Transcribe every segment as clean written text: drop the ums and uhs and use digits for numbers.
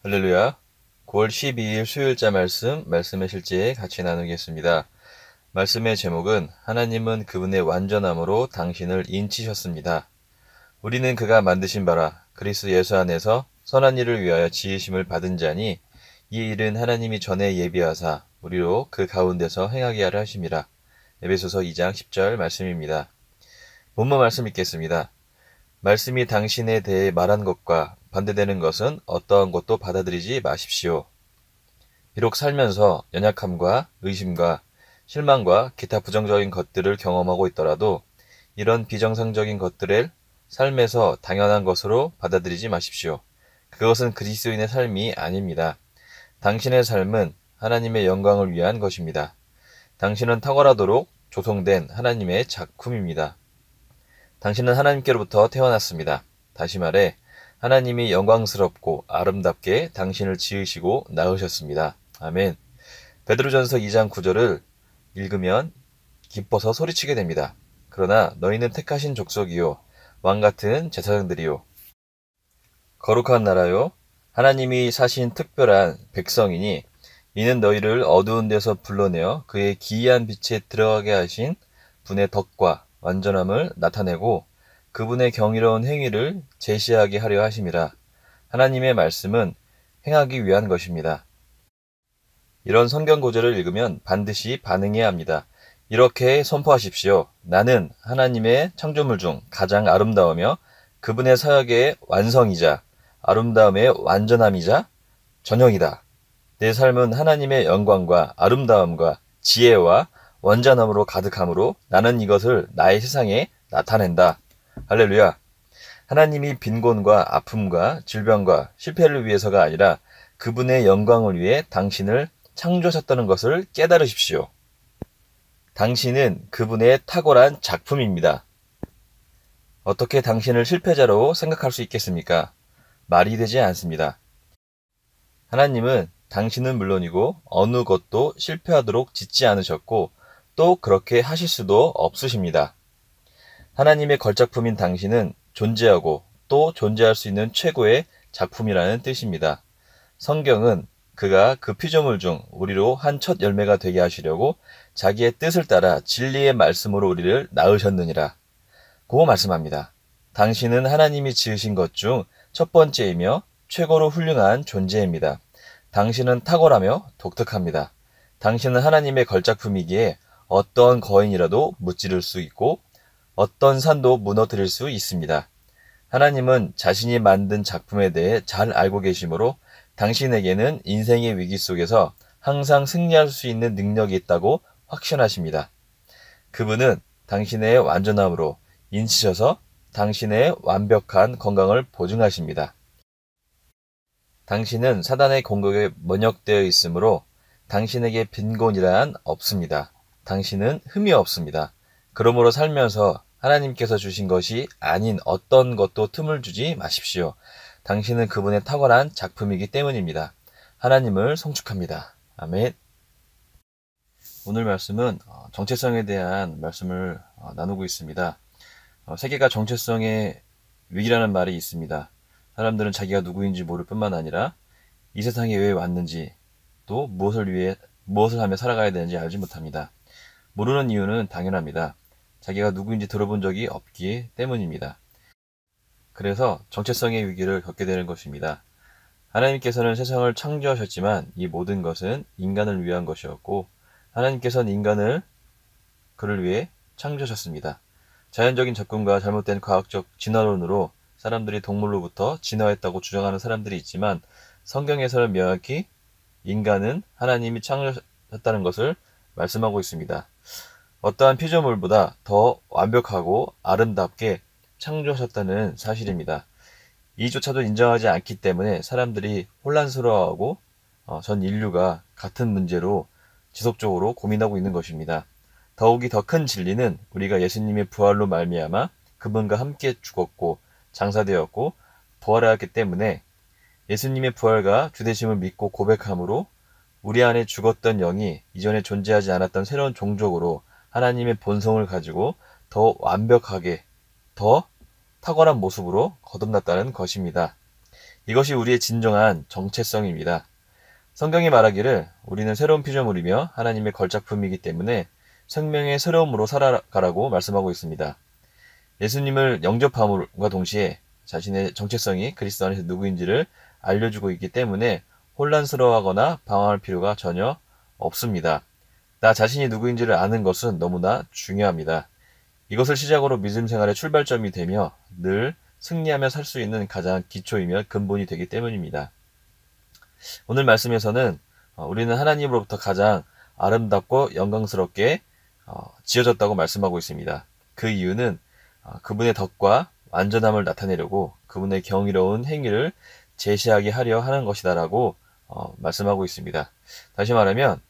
할렐루야. 9월 12일 수요일자 말씀의 실제 같이 나누겠습니다. 말씀의 제목은 하나님은 그분의 완전함으로 당신을 인치셨습니다. 우리는 그가 만드신 바라 그리스도 예수 안에서 선한 일을 위하여 지으심을 받은 자니 이 일은 하나님이 전에 예비하사 우리로 그 가운데서 행하게 하려 하심이라. 에베소서 2장 10절 말씀입니다. 본문 말씀 읽겠습니다. 말씀이 당신에 대해 말한 것과 반대되는 것은 어떠한 것도 받아들이지 마십시오. 비록 살면서 연약함과 의심과 실망과 기타 부정적인 것들을 경험하고 있더라도 이런 비정상적인 것들을 삶에서 당연한 것으로 받아들이지 마십시오. 그것은 그리스도인의 삶이 아닙니다. 당신의 삶은 하나님의 영광을 위한 것입니다. 당신은 탁월하도록 조성된 하나님의 작품입니다. 당신은 하나님께로부터 태어났습니다. 다시 말해 하나님이 영광스럽고 아름답게 당신을 지으시고 낳으셨습니다. 아멘. 베드로전서 2장 9절을 읽으면 기뻐서 소리치게 됩니다. 그러나 너희는 택하신 족속이요 왕같은 제사장들이요 거룩한 나라요 하나님이 사신 특별한 백성이니 이는 너희를 어두운 데서 불러내어 그의 기이한 빛에 들어가게 하신 분의 덕과 완전함을 나타내고 그분의 경이로운 행위를 제시하게 하려 하심이라. 하나님의 말씀은 행하기 위한 것입니다. 이런 성경 구절을 읽으면 반드시 반응해야 합니다. 이렇게 선포하십시오. 나는 하나님의 창조물 중 가장 아름다우며 그분의 사역의 완성이자 아름다움의 완전함이자 전형이다. 내 삶은 하나님의 영광과 아름다움과 지혜와 완전함으로 가득하므로 나는 이것을 나의 세상에 나타낸다. 할렐루야. 하나님이 빈곤과 아픔과 질병과 실패를 위해서가 아니라 그분의 영광을 위해 당신을 창조하셨다는 것을 깨달으십시오. 당신은 그분의 탁월한 작품입니다. 어떻게 당신을 실패자로 생각할 수 있겠습니까? 말이 되지 않습니다. 하나님은 당신은 물론이고 어느 것도 실패하도록 짓지 않으셨고 또 그렇게 하실 수도 없으십니다. 하나님의 걸작품인 당신은 존재하고 또 존재할 수 있는 최고의 작품이라는 뜻입니다. 성경은 그가 그 피조물 중 우리로 한 첫 열매가 되게 하시려고 자기의 뜻을 따라 진리의 말씀으로 우리를 낳으셨느니라 고 말씀합니다. 당신은 하나님이 지으신 것 중 첫 번째이며 최고로 훌륭한 존재입니다. 당신은 탁월하며 독특합니다. 당신은 하나님의 걸작품이기에 어떤 거인이라도 무찌를 수 있고 어떤 산도 무너뜨릴 수 있습니다. 하나님은 자신이 만든 작품에 대해 잘 알고 계시므로 당신에게는 인생의 위기 속에서 항상 승리할 수 있는 능력이 있다고 확신하십니다. 그분은 당신의 완전함으로 인치셔서 당신의 완벽한 건강을 보증하십니다. 당신은 사단의 공격에 면역되어 있으므로 당신에게 빈곤이란 없습니다. 당신은 흠이 없습니다. 그러므로 살면서 하나님께서 주신 것이 아닌 어떤 것도 틈을 주지 마십시오. 당신은 그분의 탁월한 작품이기 때문입니다. 하나님을 송축합니다. 아멘. 오늘 말씀은 정체성에 대한 말씀을 나누고 있습니다. 세계가 정체성의 위기라는 말이 있습니다. 사람들은 자기가 누구인지 모를 뿐만 아니라 이 세상에 왜 왔는지 또 무엇을 하며 살아가야 되는지 알지 못합니다. 모르는 이유는 당연합니다. 자기가 누구인지 들어본 적이 없기 때문입니다. 그래서 정체성의 위기를 겪게 되는 것입니다. 하나님께서는 세상을 창조하셨지만 이 모든 것은 인간을 위한 것이었고 하나님께서는 인간을 그를 위해 창조하셨습니다. 자연적인 접근과 잘못된 과학적 진화론으로 사람들이 동물로부터 진화했다고 주장하는 사람들이 있지만 성경에서는 명확히 인간은 하나님이 창조하셨다는 것을 말씀하고 있습니다. 어떠한 피조물보다 더 완벽하고 아름답게 창조하셨다는 사실입니다. 이조차도 인정하지 않기 때문에 사람들이 혼란스러워하고 전 인류가 같은 문제로 지속적으로 고민하고 있는 것입니다. 더욱이 더 큰 진리는 우리가 예수님의 부활로 말미암아 그분과 함께 죽었고 장사되었고 부활하였기 때문에 예수님의 부활과 주되심을 믿고 고백함으로 우리 안에 죽었던 영이 이전에 존재하지 않았던 새로운 종족으로 하나님의 본성을 가지고 더 완벽하게 더 탁월한 모습으로 거듭났다는 것입니다. 이것이 우리의 진정한 정체성입니다. 성경이 말하기를 우리는 새로운 피조물이며 하나님의 걸작품이기 때문에 생명의 새로움으로 살아가라고 말씀하고 있습니다. 예수님을 영접함과 동시에 자신의 정체성이 그리스도 안에서 누구인지를 알려주고 있기 때문에 혼란스러워하거나 방황할 필요가 전혀 없습니다. 나 자신이 누구인지를 아는 것은 너무나 중요합니다. 이것을 시작으로 믿음 생활의 출발점이 되며 늘 승리하며 살 수 있는 가장 기초이며 근본이 되기 때문입니다. 오늘 말씀에서는 우리는 하나님으로부터 가장 아름답고 영광스럽게 지어졌다고 말씀하고 있습니다. 그 이유는 그분의 덕과 완전함을 나타내려고 그분의 경이로운 행위를 제시하게 하려 하는 것이다라고 말씀하고 있습니다. 다시 말하면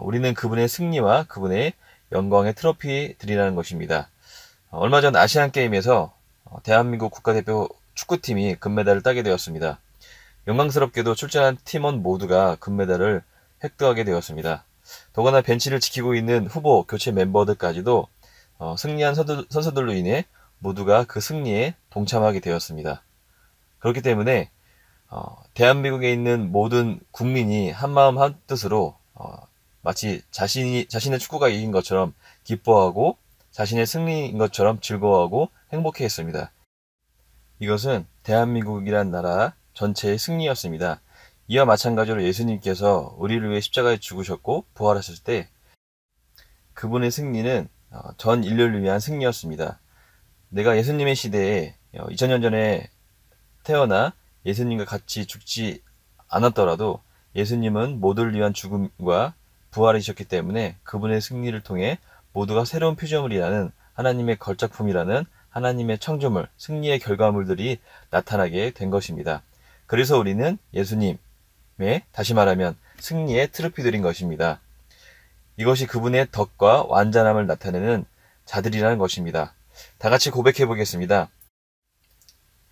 우리는 그분의 승리와 그분의 영광의 트로피들이라는 것입니다. 얼마 전 아시안게임에서 대한민국 국가대표 축구팀이 금메달을 따게 되었습니다. 영광스럽게도 출전한 팀원 모두가 금메달을 획득하게 되었습니다. 더구나 벤치를 지키고 있는 후보 교체 멤버들까지도 승리한 선수들로 인해 모두가 그 승리에 동참하게 되었습니다. 그렇기 때문에 대한민국에 있는 모든 국민이 한마음 한뜻으로 마치 자신의 축구가 이긴 것처럼 기뻐하고 자신의 승리인 것처럼 즐거워하고 행복해했습니다. 이것은 대한민국이란 나라 전체의 승리였습니다. 이와 마찬가지로 예수님께서 우리를 위해 십자가에 죽으셨고 부활하셨을 때 그분의 승리는 전 인류를 위한 승리였습니다. 내가 예수님의 시대에 2000년 전에 태어나 예수님과 같이 죽지 않았더라도 예수님은 모두를 위한 죽음과 부활이셨기 때문에 그분의 승리를 통해 모두가 새로운 피조물이라는 하나님의 걸작품이라는 하나님의 창조물, 승리의 결과물들이 나타나게 된 것입니다. 그래서 우리는 예수님의, 다시 말하면 승리의 트로피들인 것입니다. 이것이 그분의 덕과 완전함을 나타내는 자들이라는 것입니다. 다 같이 고백해 보겠습니다.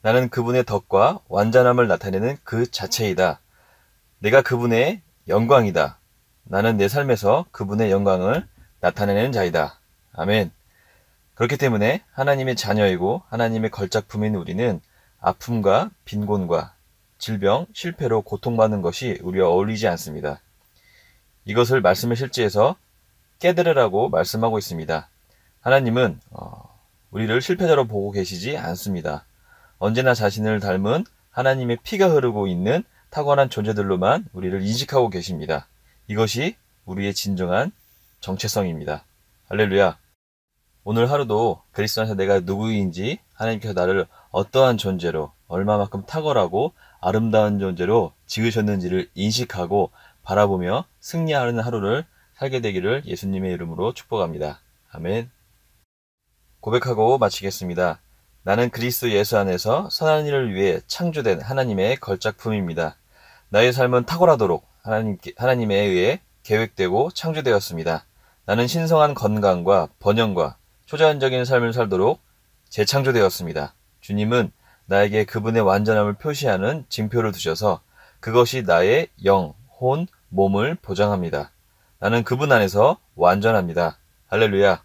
나는 그분의 덕과 완전함을 나타내는 그 자체이다. 내가 그분의 영광이다. 나는 내 삶에서 그분의 영광을 나타내는 자이다. 아멘. 그렇기 때문에 하나님의 자녀이고 하나님의 걸작품인 우리는 아픔과 빈곤과 질병, 실패로 고통받는 것이 우리와 어울리지 않습니다. 이것을 말씀의 실제에서 깨달으라고 말씀하고 있습니다. 하나님은 우리를 실패자로 보고 계시지 않습니다. 언제나 자신을 닮은 하나님의 피가 흐르고 있는 탁월한 존재들로만 우리를 인식하고 계십니다. 이것이 우리의 진정한 정체성입니다. 할렐루야. 오늘 하루도 그리스도 안에서 내가 누구인지 하나님께서 나를 어떠한 존재로 얼마만큼 탁월하고 아름다운 존재로 지으셨는지를 인식하고 바라보며 승리하는 하루를 살게 되기를 예수님의 이름으로 축복합니다. 아멘. 고백하고 마치겠습니다. 나는 그리스도 예수 안에서 선한 일을 위해 창조된 하나님의 걸작품입니다. 나의 삶은 탁월하도록 하나님에 의해 계획되고 창조되었습니다. 나는 신성한 건강과 번영과 초자연적인 삶을 살도록 재창조되었습니다. 주님은 나에게 그분의 완전함을 표시하는 징표를 두셔서 그것이 나의 영, 혼, 몸을 보장합니다. 나는 그분 안에서 완전합니다. 할렐루야.